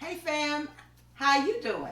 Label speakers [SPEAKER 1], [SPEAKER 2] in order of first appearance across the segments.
[SPEAKER 1] Hey fam, how you doing?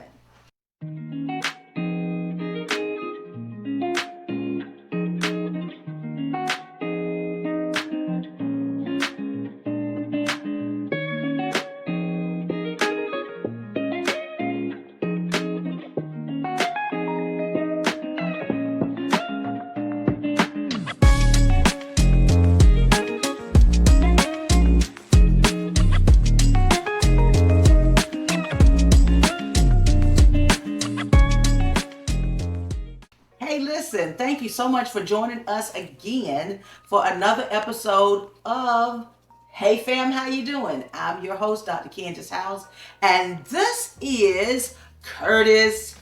[SPEAKER 1] Hey, listen, thank you so much for joining us again for another episode of Hey fam, how you doing? I'm your host, Dr. Candace House, and this is Curtis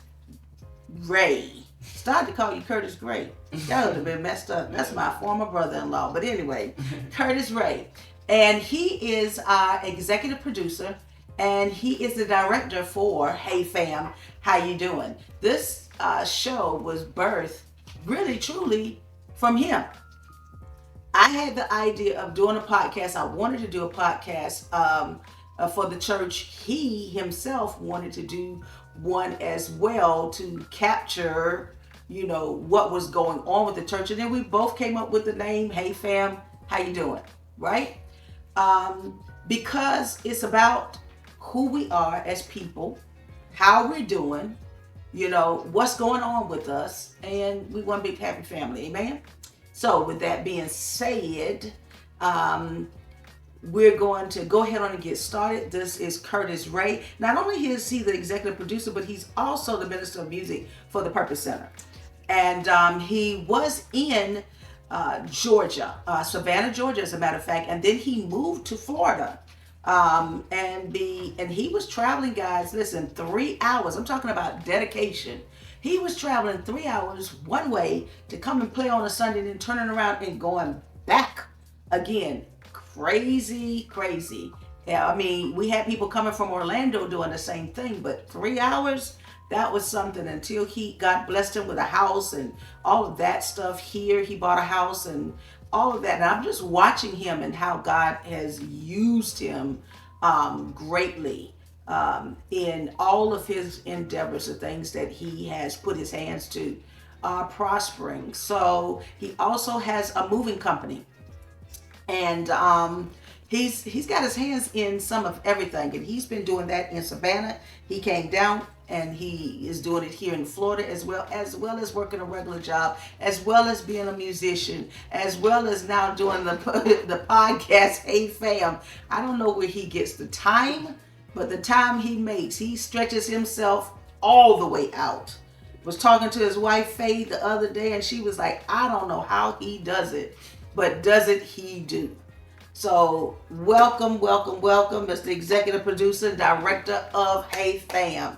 [SPEAKER 1] Ray. Started to call you Curtis Gray. That would have been messed up. That's my former brother-in-law. But anyway, Curtis Ray. And he is our executive producer and he is the director for Hey Fam, How You Doing? This show was birthed really truly from him. I had the idea of doing a podcast. I wanted to do a podcast for the church. He himself wanted to do one as well to capture, what was going on with the church. And then we both came up with the name, Hey Fam, How You Doing? Right? Because it's about who we are as people, how we're doing, what's going on with us, and we want to be a happy family. Amen? So with that being said, we're going to go ahead on and get started. This is Curtis Ray. Not only is he the executive producer, but he's also the minister of music for the Purpose Center. And he was in Georgia, Savannah, Georgia, as a matter of fact, and then he moved to Florida. And he was traveling, guys. Listen, 3 hours. I'm talking about dedication. He was traveling 3 hours one way to come and play on a Sunday, and then turning around and going back again. Crazy, crazy. Yeah, I mean, we had people coming from Orlando doing the same thing, but 3 hours, that was something until God blessed him with a house and all of that stuff here. He bought a house and all of that. And I'm just watching him and how God has used him greatly in all of his endeavors, the things that he has put his hands to are prospering. So he also has a moving company. And he's got his hands in some of everything, and he's been doing that in Savannah. He came down and he is doing it here in Florida as working a regular job, as well as being a musician, as well as now doing the podcast Hey Fam. I don't know where he gets the time, but the time he makes, he stretches himself all the way out. Was talking to his wife Faye the other day, and she was like, I don't know how he does it, but does it he do. So welcome, Mr. Executive Producer, Director of Hey Fam.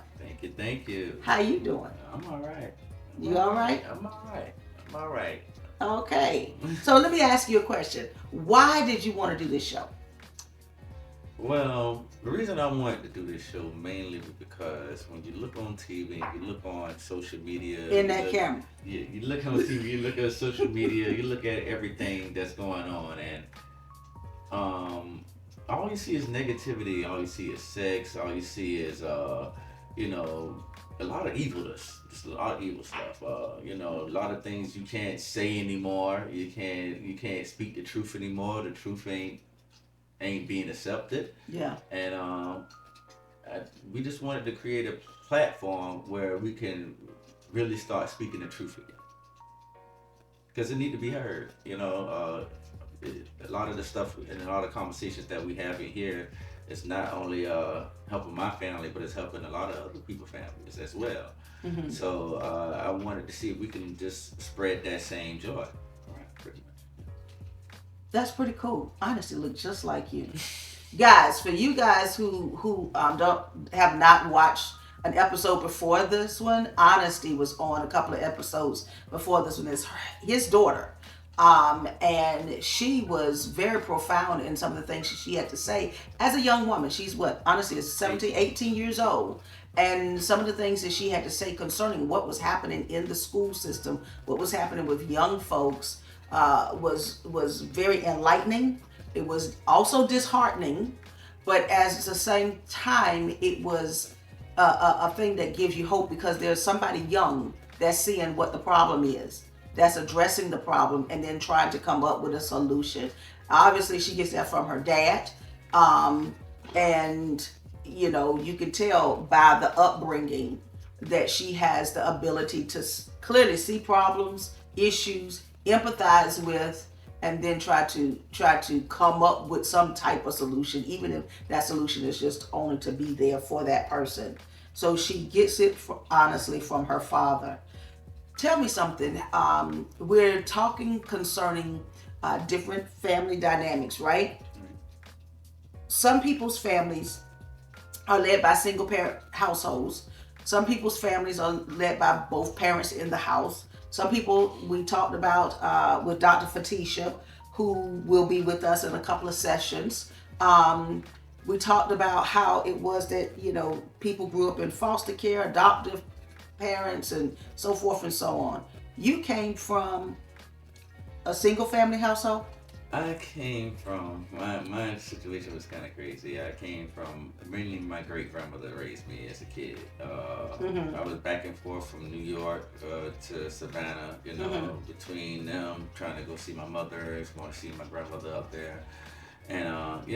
[SPEAKER 2] Thank you.
[SPEAKER 1] How you doing?
[SPEAKER 2] I'm all right.
[SPEAKER 1] You all right?
[SPEAKER 2] I'm all right.
[SPEAKER 1] Okay. So let me ask you a question. Why did you want to do this show?
[SPEAKER 2] Well, the reason I wanted to do this show mainly was because when you look on TV, you look on social media.
[SPEAKER 1] In that camera.
[SPEAKER 2] Yeah, you look on TV, you look at social media, you look at everything that's going on, and all you see is negativity. All you see is sex. All you see is a lot of evilness. Just a lot of evil stuff. A lot of things you can't say anymore. You can't speak the truth anymore. The truth ain't being accepted.
[SPEAKER 1] Yeah.
[SPEAKER 2] And we just wanted to create a platform where we can really start speaking the truth again, because it need to be heard. A lot of the stuff and a lot of conversations that we have in here is not only helping my family, but it's helping a lot of other people's families as well. Mm-hmm. So I wanted to see if we can just spread that same joy. Pretty much.
[SPEAKER 1] That's pretty cool. Honestly, look just like you. Guys, for you guys who have not watched an episode before this one, Honesty was on a couple of episodes before this one. Is his daughter. And she was very profound in some of the things she had to say as a young woman. She's honestly is 17, 18 years old. And some of the things that she had to say concerning what was happening in the school system, what was happening with young folks, was very enlightening. It was also disheartening. but at the same time, it was a thing that gives you hope because there's somebody young that's seeing what the problem is, that's addressing the problem, and then trying to come up with a solution. Obviously, she gets that from her dad, and you can tell by the upbringing that she has the ability to clearly see problems, issues, empathize with, and then try to come up with some type of solution, even if that solution is just only to be there for that person. So she gets it honestly from her father. Tell me something. We're talking concerning different family dynamics, right? Some people's families are led by single parent households. Some people's families are led by both parents in the house. Some people we talked about with Dr. Fatisha, who will be with us in a couple of sessions. We talked about how it was that, people grew up in foster care, adoptive parents, and so forth and so on. You came from a single family household?
[SPEAKER 2] I came from my situation was kind of crazy. I came from mainly my great grandmother raised me as a kid. I was back and forth from New York to Savannah. Between them trying to go see my mother, want to see my grandmother up there, and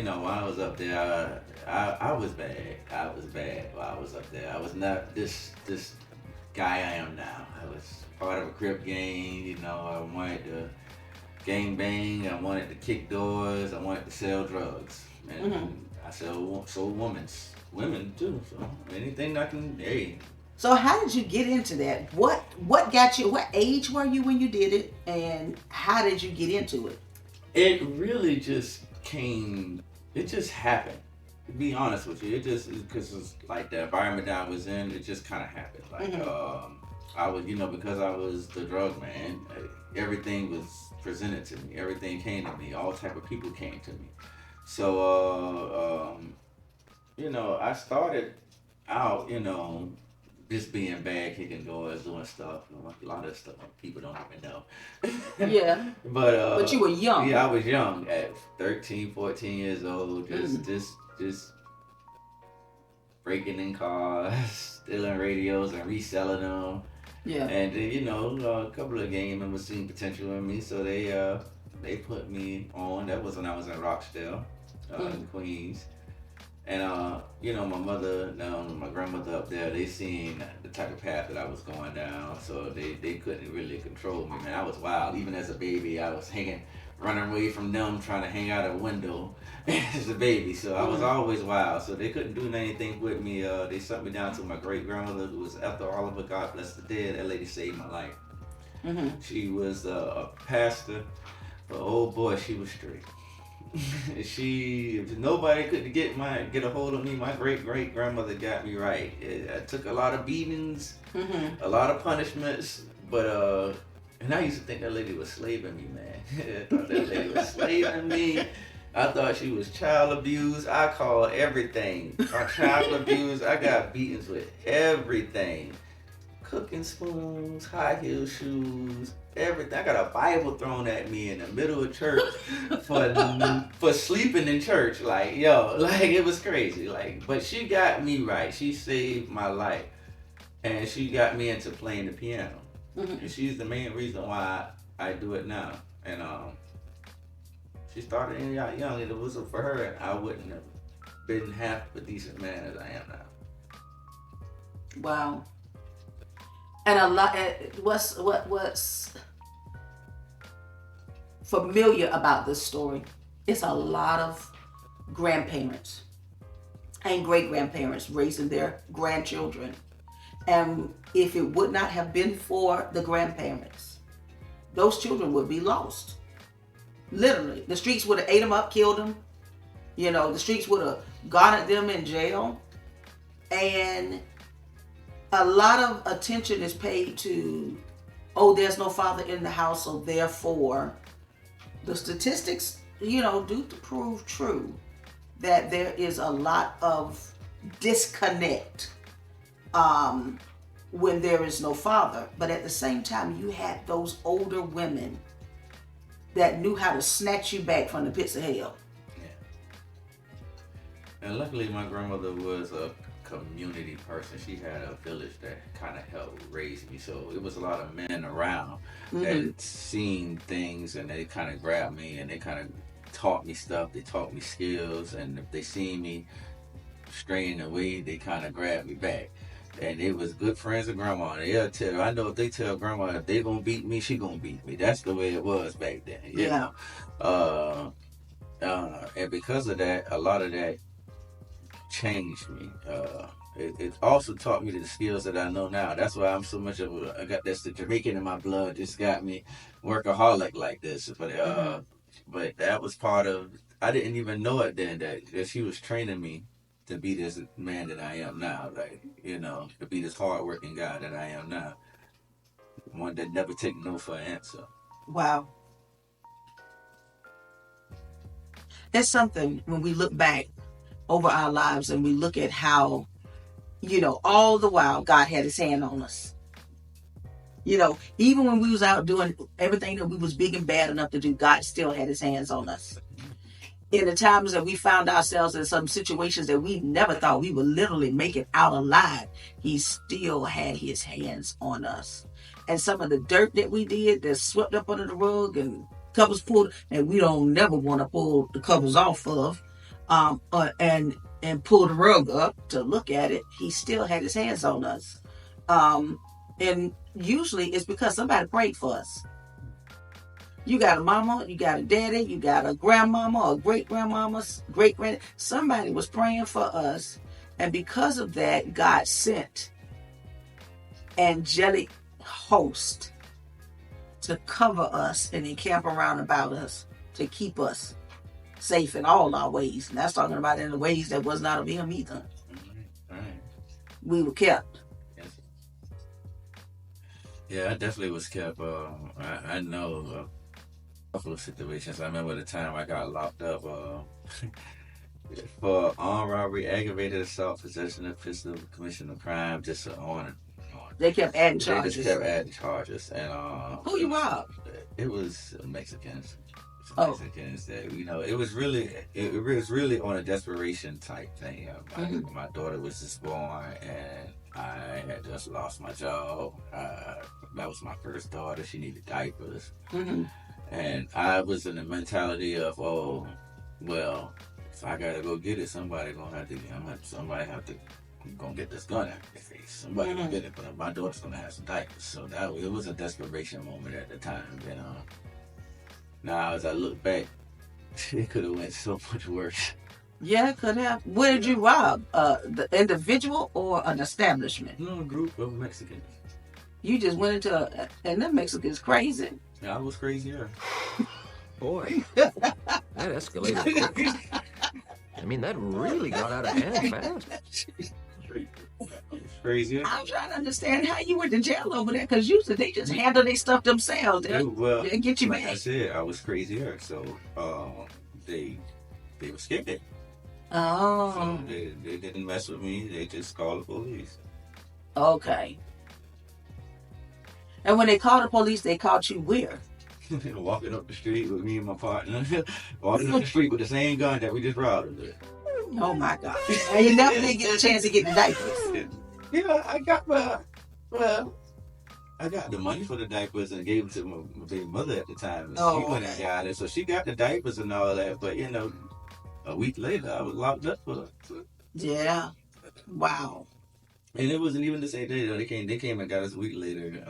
[SPEAKER 2] while I was up there, I was bad. I was bad while I was up there. I was not this guy I am now. I was part of a Crip gang. I wanted to gang bang. I wanted to kick doors. I wanted to sell drugs, and I sold women too. So anything I can. Hey.
[SPEAKER 1] So how did you get into that? What got you? What age were you when you did it, and how did you get into it?
[SPEAKER 2] It really just came. It just happened. To be honest with you, it just because it's like the environment that I was in. It just kind of happened. Like I was, because I was the drug man. Everything was presented to me. Everything came to me. All type of people came to me. So, I started out, just being bad, kicking doors, doing stuff. A lot of stuff people don't even know.
[SPEAKER 1] Yeah. But you were young.
[SPEAKER 2] Yeah, I was young at 13, 14 years old. Just breaking in cars, stealing radios and reselling them.
[SPEAKER 1] Yeah.
[SPEAKER 2] And a couple of gang members seen potential in me, so they put me on. That was when I was in Rockdale, in Queens. And my mother, my grandmother up there, they seen the type of path that I was going down, so they couldn't really control me, man. I was wild. Even as a baby, I was running away from them, trying to hang out a window as a baby. So I was always wild. So they couldn't do anything with me. They sent me down to my great grandmother, who was Ethel Oliver. God bless the dead. That lady saved my life. She was a pastor, but oh boy, she was straight. If nobody could get a hold of me, my great grandmother got me right. I took a lot of beatings, a lot of punishments, but and I used to think that lady was slaving me, man. I thought that lady was slaving me. I thought she was child abuse. I called everything child abuse. I got beatings with everything. Cooking spoons, high heel shoes, everything. I got a Bible thrown at me in the middle of church for sleeping in church. It was crazy. But she got me right. She saved my life, and she got me into playing the piano. And she's the main reason why I do it now. And she started young, and it wasn't for her, I wouldn't have been half a decent man as I am now.
[SPEAKER 1] Wow. And a lot. What's familiar about this story? It's a lot of grandparents and great grandparents raising their grandchildren. And if it would not have been for the grandparents, those children would be lost. Literally, the streets would have ate them up, killed them. The streets would have garnered them in jail. And a lot of attention is paid to, there's no father in the house, so therefore, the statistics, do prove true that there is a lot of disconnect when there is no father. But at the same time, you had those older women that knew how to snatch you back from the pits of hell.
[SPEAKER 2] And luckily, my grandmother was a community person. She had a village that kind of helped raise me. So it was a lot of men around that
[SPEAKER 1] Hmm.
[SPEAKER 2] had seen things and they kind of grabbed me and they kind of taught me stuff. They taught me skills. And if they seen me straying away, they kind of grabbed me back. And they was good friends with grandma. And they'll tell her, I know if they tell grandma if they gonna beat me, she gonna beat me. That's the way it was back then, you
[SPEAKER 1] Yeah.
[SPEAKER 2] know. Uh, and because of that, a lot of that changed me. It also taught me the skills that I know now. That's why I'm so much of a. I got that's the Jamaican in my blood. Just got me workaholic like this.
[SPEAKER 1] Hmm.
[SPEAKER 2] But that was part of. I didn't even know it then that she was training me to be this man that I am now. Like to be this hardworking guy that I am now. One that never take no for an answer.
[SPEAKER 1] Wow. It's something when we look back over our lives and we look at how, all the while God had his hand on us. Even when we was out doing everything that we was big and bad enough to do, God still had his hands on us. In the times that we found ourselves in some situations that we never thought we would literally make it out alive, he still had his hands on us. And some of the dirt that we did that swept up under the rug and covers pulled, and we don't never want to pull the covers off of, and pull the rug up to look at it, he still had his hands on us. And usually it's because somebody prayed for us. You got a mama, you got a daddy, you got a grandmama or great grandmama, great grand. Somebody was praying for us, and because of that, God sent angelic host to cover us and encamp around about us to keep us safe in all our ways. And that's talking about in the ways that was not of Him either.
[SPEAKER 2] Right.
[SPEAKER 1] We were kept.
[SPEAKER 2] Yes. Yeah, I definitely was kept. I know a couple of situations. I remember the time I got locked up for armed robbery, aggravated assault, possession of pistol, commission of crime, just on.
[SPEAKER 1] They kept adding
[SPEAKER 2] They
[SPEAKER 1] charges.
[SPEAKER 2] just kept adding charges, and
[SPEAKER 1] Who you robbed?
[SPEAKER 2] it was Mexicans.
[SPEAKER 1] Oh.
[SPEAKER 2] Mexicans that it was really on a desperation type thing. My daughter was just born, and I had just lost my job. That was my first daughter. She needed diapers,
[SPEAKER 1] Mm-hmm.
[SPEAKER 2] and I was in the mentality of, oh, well, if I gotta go get it, somebody have to gonna get this gun out of their face. Somebody gonna get it, but my daughter's gonna have some diapers. So it was a desperation moment at the time. And now as I look back, it could have went so much worse.
[SPEAKER 1] Yeah, could have. Where did you rob? The individual or an establishment?
[SPEAKER 2] No, a group of Mexicans.
[SPEAKER 1] You just went into and them Mexicans crazy.
[SPEAKER 2] Yeah, I was crazier.
[SPEAKER 3] Boy, that escalated quick. I mean, that really got out of hand fast.
[SPEAKER 2] Crazier.
[SPEAKER 1] I'm trying to understand how you went to jail over there, because usually they just handle their stuff themselves.
[SPEAKER 2] Well,
[SPEAKER 1] They'll get you
[SPEAKER 2] like
[SPEAKER 1] back.
[SPEAKER 2] I said, I was crazier, so they were scared.
[SPEAKER 1] Oh,
[SPEAKER 2] So they didn't mess with me. They just called the police.
[SPEAKER 1] okay. And when they called the police, they caught you where?
[SPEAKER 2] Walking up the street with me and my partner. Walking up the street with the same gun that we just robbed with.
[SPEAKER 1] Oh my God! And you never did get a chance to get the diapers.
[SPEAKER 2] Yeah, I got the money for the diapers and gave them to my baby mother at the time. And
[SPEAKER 1] Oh,
[SPEAKER 2] she went and got it, so she got the diapers and all that. But a week later, I was locked up for it.
[SPEAKER 1] Yeah. Wow.
[SPEAKER 2] And it wasn't even the same day. They came and got us a week later.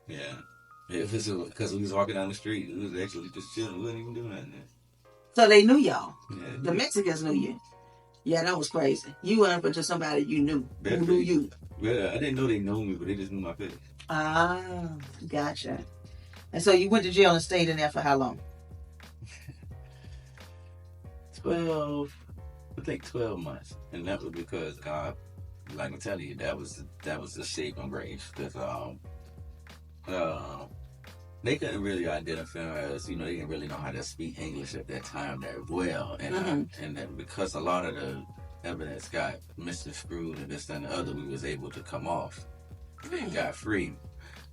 [SPEAKER 2] Yeah. It was because we was walking down the street. We was actually just chilling. We wasn't even doing nothing.
[SPEAKER 1] So they knew y'all.
[SPEAKER 2] Yeah.
[SPEAKER 1] The Mexicans knew you. Yeah, that was crazy. You went up into somebody you knew. Who knew you?
[SPEAKER 2] Well, I didn't know they knew me, but they just knew my face.
[SPEAKER 1] Ah, gotcha. And so you went to jail and stayed in there for how long?
[SPEAKER 2] 12 months, and that was because God, like I'm telling you, that was the saving grace. Because they couldn't really identify us. They didn't really know how to speak English at that time that well, and then because a lot of the evidence got misconstrued and this and the other, we was able to come off and got free.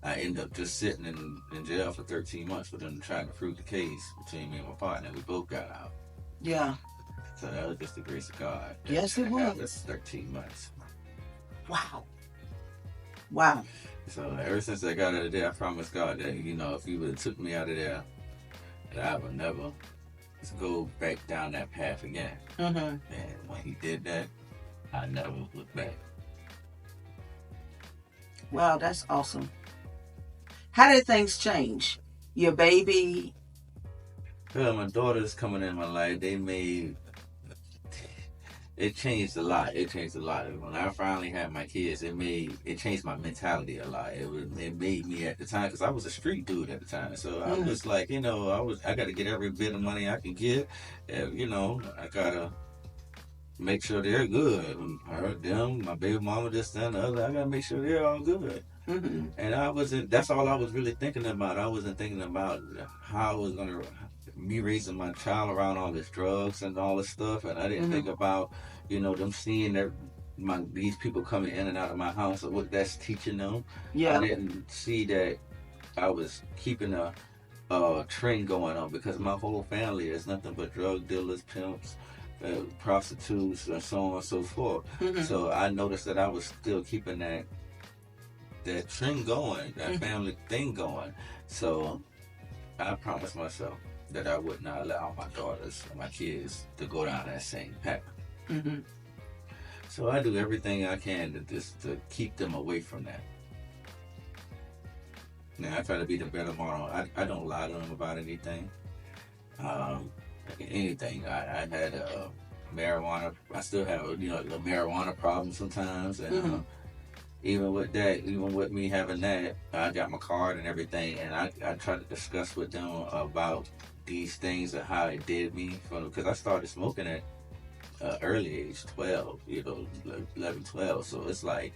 [SPEAKER 2] I ended up just sitting in jail for 13 months for them trying to prove the case between me and my partner. We both got out.
[SPEAKER 1] Yeah.
[SPEAKER 2] So that was just the grace of God.
[SPEAKER 1] Yes, it
[SPEAKER 2] happened
[SPEAKER 1] was.
[SPEAKER 2] 13 months.
[SPEAKER 1] Wow. Wow.
[SPEAKER 2] So ever since I got out of there, I promised God that, you know, if He would have took me out of there, that I would never go back down that path again.
[SPEAKER 1] Mm-hmm.
[SPEAKER 2] And when He did that, I never looked back.
[SPEAKER 1] Wow, that's awesome. How did things change? Your baby.
[SPEAKER 2] Well, my daughters coming in my life, it changed a lot. It changed a lot. When I finally had my kids, it changed my mentality a lot. It made me at the time, because I was a street dude at the time. So I was like, you know, I got to get every bit of money I can get. You know, I gotta make sure they're good. Her, them, my baby mama, this, that, and the other. I gotta make sure they're all good.
[SPEAKER 1] Mm-hmm.
[SPEAKER 2] And that's all I was really thinking about. I wasn't thinking about how I was gonna me raising my child around all this drugs and all this stuff, and I didn't think about, you know, them seeing these people coming in and out of my house and what that's teaching them.
[SPEAKER 1] Yeah.
[SPEAKER 2] I didn't see that I was keeping a trend going on, because my whole family is nothing but drug dealers, pimps, prostitutes, and so on and so forth.
[SPEAKER 1] Mm-hmm.
[SPEAKER 2] So I noticed that I was still keeping that trend going, that family thing going. So I promised myself that I would not allow my daughters and my kids to go down that same path.
[SPEAKER 1] Mm-hmm.
[SPEAKER 2] So I do everything I can to keep them away from that. Now I try to be the better model. I don't lie to them about anything. Anything. I had marijuana. I still have, you know, the marijuana problem sometimes, and even with that, even with me having that, I got my card and everything, and I try to discuss with them about these things and how it did me, because I started smoking at early age, 12, you know, 11, 12. So it's like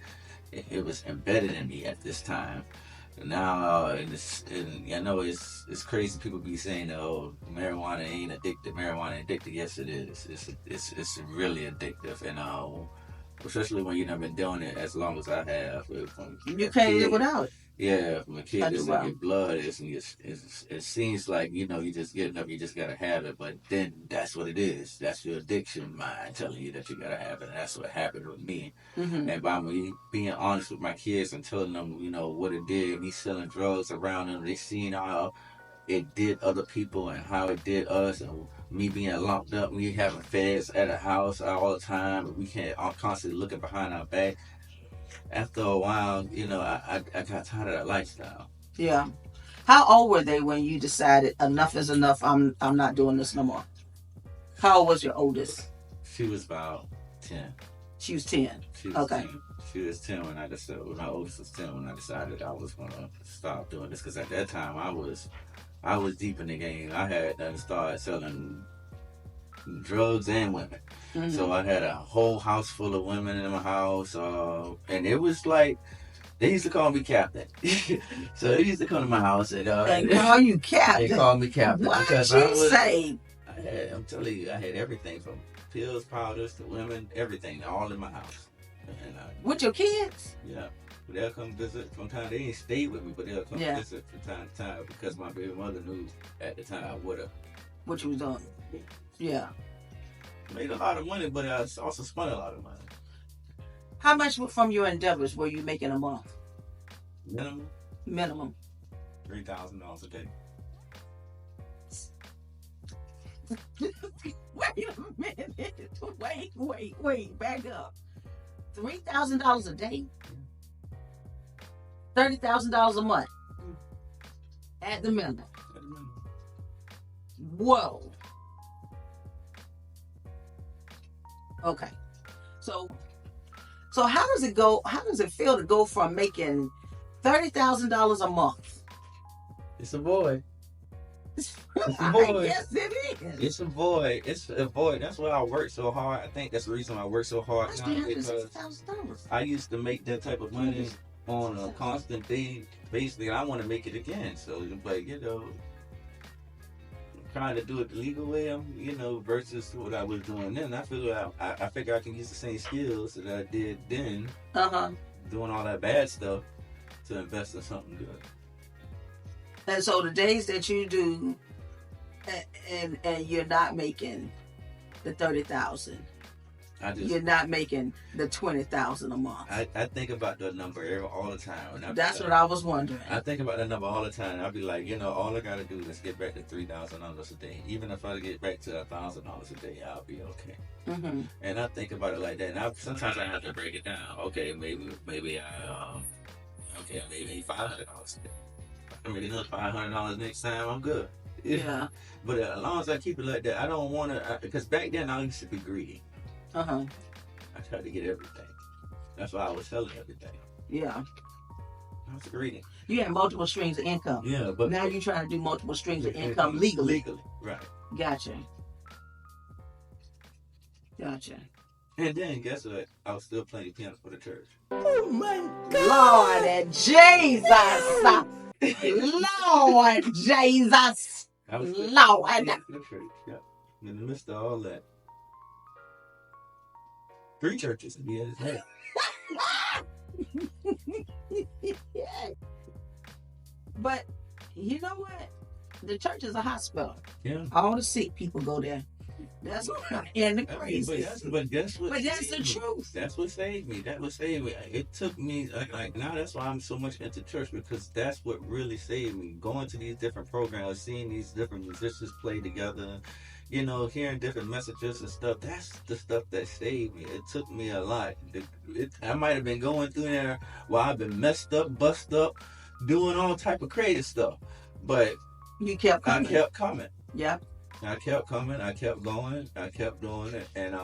[SPEAKER 2] it was embedded in me at this time. Now, and I know it's crazy. People be saying, "Oh, marijuana ain't addictive." Marijuana ain't addictive. Yes, it is. It's really addictive, and especially when you've never been doing it as long as I have.
[SPEAKER 1] You can't live without it.
[SPEAKER 2] Yeah, from a kid, it's in your blood. It seems like, you know, you just getting up, you just gotta have it. But then that's what it is. That's your addiction mind telling you that you gotta have it. And that's what happened with me. And by me being honest with my kids and telling them, you know, what it did, me selling drugs around them, they seen how it did other people and how it did us, and me being locked up, me having feds at the house all the time, we can't, I'm constantly looking behind our back. After a while, you know, I got tired of that lifestyle.
[SPEAKER 1] Yeah. How old were they when you decided enough is enough? I'm not doing this no more. How old was your oldest?
[SPEAKER 2] She was about 10.
[SPEAKER 1] She was 10.
[SPEAKER 2] She was
[SPEAKER 1] Okay.
[SPEAKER 2] 10. She was 10 when I decided. My oldest was 10 when I decided I was gonna stop doing this, because at that time I was deep in the game. I had done started selling drugs and women. So I had a whole house full of women in my house, and it was like, they used to call me Captain. So they used to come to my house and
[SPEAKER 1] call you Captain.
[SPEAKER 2] They called me Captain.
[SPEAKER 1] What
[SPEAKER 2] because
[SPEAKER 1] did you say?
[SPEAKER 2] I'm telling you, I had everything from pills, powders to women, everything, all in my house. And
[SPEAKER 1] with your kids?
[SPEAKER 2] Yeah. They'll come visit from time. They ain't stay with me, but they'll come visit from time to time, because my baby mother knew at the time
[SPEAKER 1] what you was doing. Yeah.
[SPEAKER 2] Made a lot of money, but I also spent a lot of money.
[SPEAKER 1] How much from your endeavors were you making a month?
[SPEAKER 2] Minimum. $3,000 a day.
[SPEAKER 1] Wait a minute. Wait. Back up. $3,000 a day? $30,000 a month? At the minimum. Whoa. Okay. So how does it go? How does it feel to go from making $30,000 a month?
[SPEAKER 2] It's a void. It's a void.
[SPEAKER 1] Yes, it is.
[SPEAKER 2] It's a void. It's a void. That's why I work so hard. I think that's the reason I work so hard
[SPEAKER 1] That's
[SPEAKER 2] now, because
[SPEAKER 1] $360,000.
[SPEAKER 2] I used to make that type of money on a constant day. Basically, I want to make it again. So, but you know, trying to do it the legal way, you know, versus what I was doing then. I figure I can use the same skills that I did then, doing all that bad stuff, to invest in something good.
[SPEAKER 1] And so the days that you do, and you're not making the 30,000. You're not making the 20,000 a month.
[SPEAKER 2] I think about the number all the time.
[SPEAKER 1] That's what I was wondering.
[SPEAKER 2] I think about that number all the time. I'll be like, all I gotta do is get back to $3,000 a day. Even if I get back to $1,000 a day, I'll be okay.
[SPEAKER 1] Mm-hmm.
[SPEAKER 2] And I think about it like that. And sometimes I have to break it down. Okay, maybe maybe $500 a day. I mean, another $500 next time, I'm good.
[SPEAKER 1] Yeah.
[SPEAKER 2] But as long as I keep it like that, I don't want to. Because back then I used to be greedy.
[SPEAKER 1] Uh-huh.
[SPEAKER 2] I tried to get everything. That's why I was selling everything.
[SPEAKER 1] Yeah.
[SPEAKER 2] I was greedy.
[SPEAKER 1] You had multiple streams of income.
[SPEAKER 2] Yeah, but
[SPEAKER 1] now you're trying to do multiple streams of income legally.
[SPEAKER 2] Legally, right.
[SPEAKER 1] Gotcha.
[SPEAKER 2] And then guess what? I was still playing piano for the church.
[SPEAKER 1] Oh my God. Lord Jesus. Lord Jesus.
[SPEAKER 2] I was still
[SPEAKER 1] Lord.
[SPEAKER 2] playing for the church. Yeah. In the midst of all that. 3 churches to be at his head.
[SPEAKER 1] But you know what? The church is a hospital.
[SPEAKER 2] Yeah.
[SPEAKER 1] All the sick people go there. That's what and the crazy.
[SPEAKER 2] But that's
[SPEAKER 1] the truth.
[SPEAKER 2] That's what saved me. That was saved me. It took me like now that's why I'm so much into church, because that's what really saved me. Going to these different programs, seeing these different musicians play together, hearing different messages and stuff. That's the stuff that saved me. It took me a lot. I might have been going through there while I've been messed up, bust up, doing all type of crazy stuff, but
[SPEAKER 1] you kept coming.
[SPEAKER 2] I kept coming.
[SPEAKER 1] Yeah.
[SPEAKER 2] I kept coming. I kept going. I kept doing it, and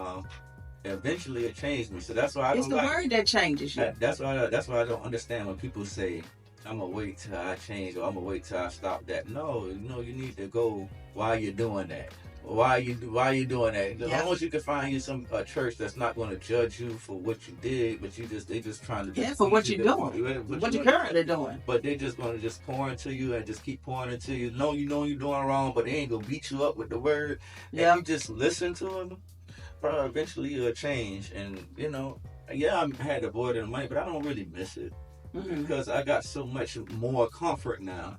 [SPEAKER 2] eventually it changed me. So that's why
[SPEAKER 1] it's the word that changes you.
[SPEAKER 2] That's why I don't understand when people say, "I'm gonna wait till I change," or "I'm gonna wait till I stop that." No, you need to go while you're doing that. Why you doing that? As long as you can find you a church that's not going to judge you for what you did, but they just trying to
[SPEAKER 1] for what you're doing, what you're currently doing.
[SPEAKER 2] But they just going to just pour into you and just keep pouring into you. No, you're doing wrong, but they ain't gonna beat you up with the word. Yeah, you just listen to them. Probably eventually you'll change, and I had to avoid the money, but I don't really miss it because I got so much more comfort now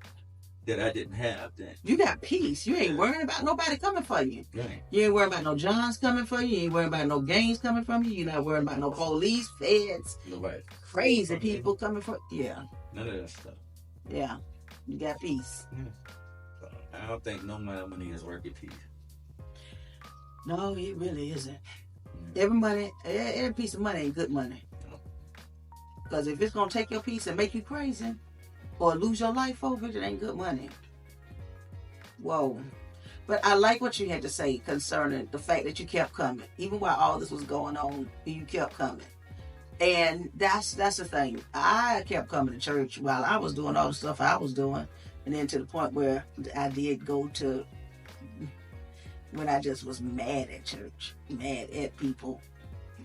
[SPEAKER 2] that I didn't have then.
[SPEAKER 1] You got peace. You ain't worrying about nobody coming for you.
[SPEAKER 2] Right.
[SPEAKER 1] You ain't worrying about no Johns coming for you. You ain't worrying about no gangs coming from you. You're not worrying about no police, feds,
[SPEAKER 2] nobody,
[SPEAKER 1] crazy people coming for you. Yeah.
[SPEAKER 2] None of that stuff.
[SPEAKER 1] Yeah. You got peace.
[SPEAKER 2] Yeah. I don't think no amount of money is worth your peace.
[SPEAKER 1] No, it really isn't. Every piece of money ain't good money. Because if it's going to take your peace and make you crazy, or lose your life over it, ain't good money. Whoa. But I like what you had to say concerning the fact that you kept coming. Even while all this was going on, you kept coming. And that's the thing. I kept coming to church while I was doing all the stuff I was doing. And then to the point where I did go to, when I just was mad at church, mad at people,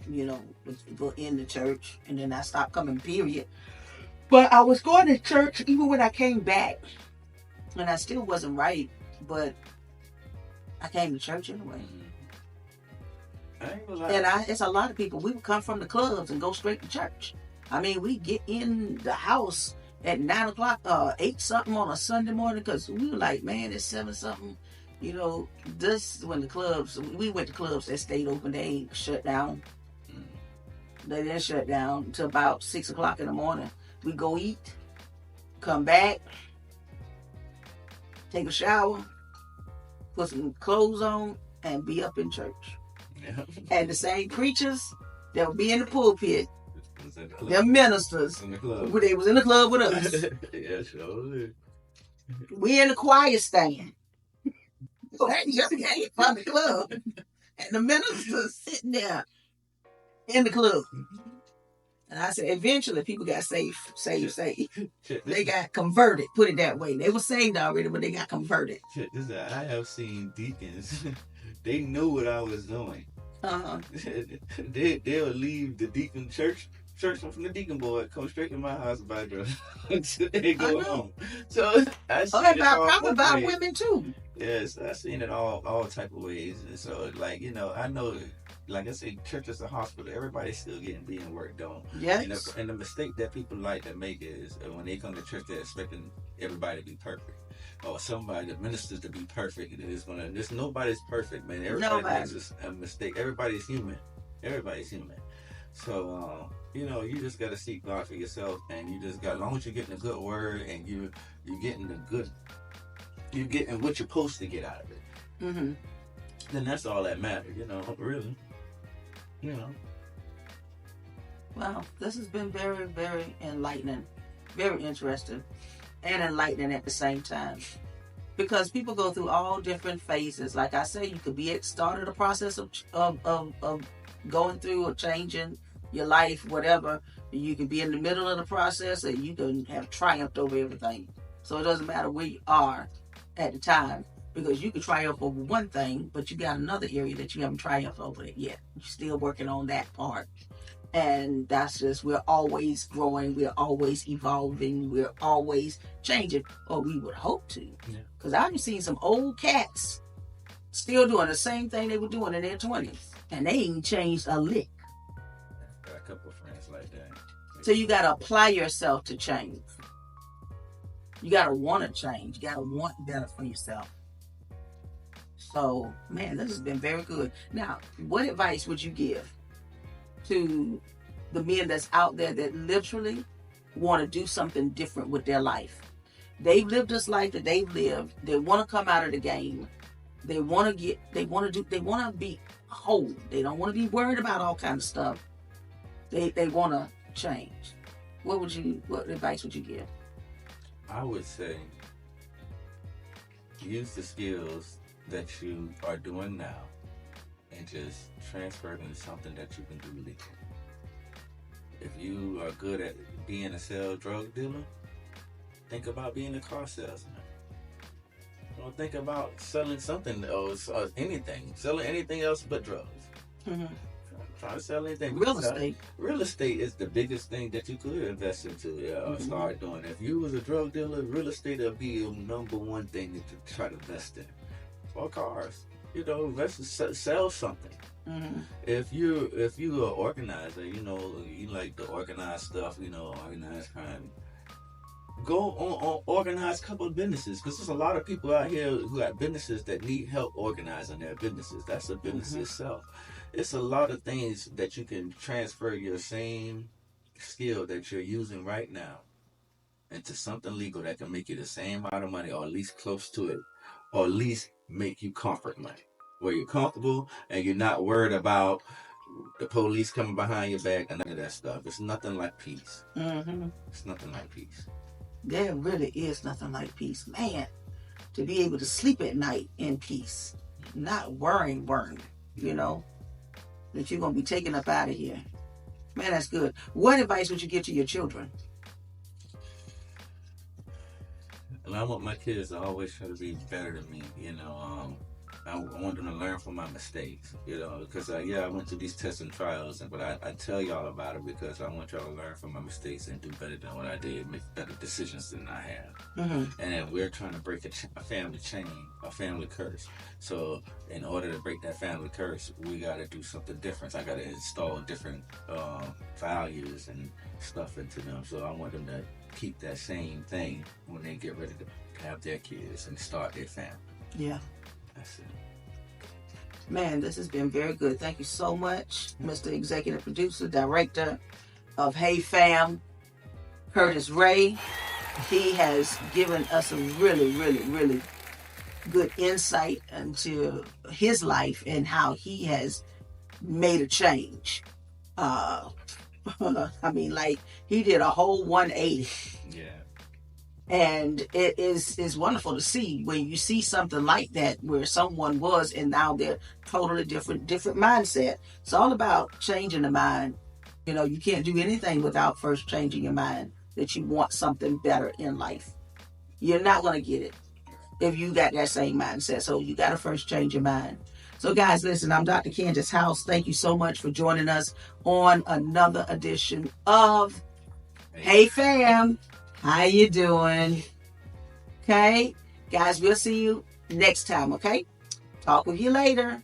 [SPEAKER 1] with people in the church. And then I stopped coming, period. But I was going to church even when I came back. And I still wasn't right, but I came to church anyway. And it's a lot of people. We would come from the clubs and go straight to church. I mean, we get in the house at 9 o'clock, 8 something on a Sunday morning, because we were like, man, it's 7 something. This when we went to clubs that stayed open, they ain't shut down. They didn't shut down until about 6 o'clock in the morning. We go eat, come back, take a shower, put some clothes on, and be up in church. Yeah. And the same preachers that would be in the pulpit, them ministers, they was in the club with us.
[SPEAKER 2] Yeah, sure.
[SPEAKER 1] We in the choir stand. That just came from the club. And the ministers sitting there in the club. And I said, eventually people got saved. They got converted, put it that way. They were saved already, but they got converted.
[SPEAKER 2] I have seen deacons. They knew what I was doing.
[SPEAKER 1] Uh-huh.
[SPEAKER 2] They'll leave the deacon church from the deacon board, come straight to my house by drugs. They go home. So I see
[SPEAKER 1] probably about women too.
[SPEAKER 2] Yes, I've seen it all type of ways. And so, like, I know, like I said, church is a hospital. Everybody's still being worked on.
[SPEAKER 1] Yes.
[SPEAKER 2] And the mistake that people like to make is when they come to church, they're expecting everybody to be perfect, or somebody, the ministers, to be perfect. And it's gonna. There's nobody's perfect, man. Everybody
[SPEAKER 1] Nobody.
[SPEAKER 2] makes a mistake. Everybody's human. Everybody's human. So, you just gotta seek God for yourself, and you just got, as long as you're getting a good word and you're getting the good, you're getting what you're supposed to get out of it,
[SPEAKER 1] Mm-hmm.
[SPEAKER 2] then that's all that matters, really. You know.
[SPEAKER 1] Well, this has been very, very enlightening, very interesting, and enlightening at the same time. Because people go through all different phases. Like I say, you could be at start of the process of going through or changing your life, whatever. You could be in the middle of the process, or you can have triumphed over everything. So it doesn't matter where you are at the time, because you could triumph over one thing, but you got another area that you haven't triumphed over it yet. You're still working on that part. And that's just, we're always growing, we're always evolving, we're always changing, or we would hope to. Because I've seen some old cats still doing the same thing they were doing in their 20s, and they ain't changed a lick.
[SPEAKER 2] Got a couple of friends like that.
[SPEAKER 1] So you got to apply yourself to change. You got to want to change. You got to want better for yourself. So, man, this has been very good. Now, what advice would you give to the men that's out there that literally want to do something different with their life? They've lived this life that they've lived. They want to come out of the game. They want to be whole. They don't want to be worried about all kinds of stuff. They want to change. What advice would you give?
[SPEAKER 2] I would say use the skills that you are doing now and just transfer it into something that you can do legally. If you are good at being a drug dealer, think about being a car salesman. Don't think about selling something else or anything. Selling anything else but drugs.
[SPEAKER 1] Mm-hmm.
[SPEAKER 2] Trying to sell anything.
[SPEAKER 1] Real estate.
[SPEAKER 2] Real estate is the biggest thing that you could invest into or start doing. If you was a drug dealer, real estate would be your number one thing to try to invest in. Or cars. Sell something.
[SPEAKER 1] Mm-hmm.
[SPEAKER 2] If you are an organizer, you like to organize stuff, organize crime. Go on organize a couple of businesses, because there's a lot of people out here who have businesses that need help organizing their businesses. That's a business itself. It's a lot of things that you can transfer your same skill that you're using right now into something legal that can make you the same amount of money, or at least close to it, or at least make you comfort money, where you're comfortable and you're not worried about the police coming behind your back and none of that stuff. It's nothing like peace.
[SPEAKER 1] Mm-hmm.
[SPEAKER 2] It's nothing like peace.
[SPEAKER 1] There really is nothing like peace. Man, to be able to sleep at night in peace, not worrying, that you're going to be taken up out of here. Man, that's good. What advice would you give to your children?
[SPEAKER 2] And I want my kids to always try to be better than me. I want them to learn from my mistakes, because I went through these tests and trials, but I tell y'all about it because I want y'all to learn from my mistakes and do better than what I did, make better decisions than I have.
[SPEAKER 1] Mm-hmm.
[SPEAKER 2] And then we're trying to break a family chain, a family curse. So in order to break that family curse, we got to do something different. I got to install different values and stuff into them. So I want them to keep that same thing when they get ready to have their kids and start their family.
[SPEAKER 1] Yeah.
[SPEAKER 2] That's it.
[SPEAKER 1] Man, this has been very good. Thank you so much, Mr. Executive Producer, Director of Hey Fam, Curtis Ray. He has given us a really, really, really good insight into his life and how he has made a change. He did a whole 180.
[SPEAKER 2] Yeah.
[SPEAKER 1] And it is wonderful to see when you see something like that, where someone was and now they're totally different mindset. It's all about changing the mind. You can't do anything without first changing your mind, that you want something better in life. You're not going to get it if you got that same mindset. So you got to first change your mind. So guys, listen, I'm Dr. Candace House. Thank you so much for joining us on another edition of Hey Fam. How you doing? Okay, guys, we'll see you next time, okay? Talk with you later.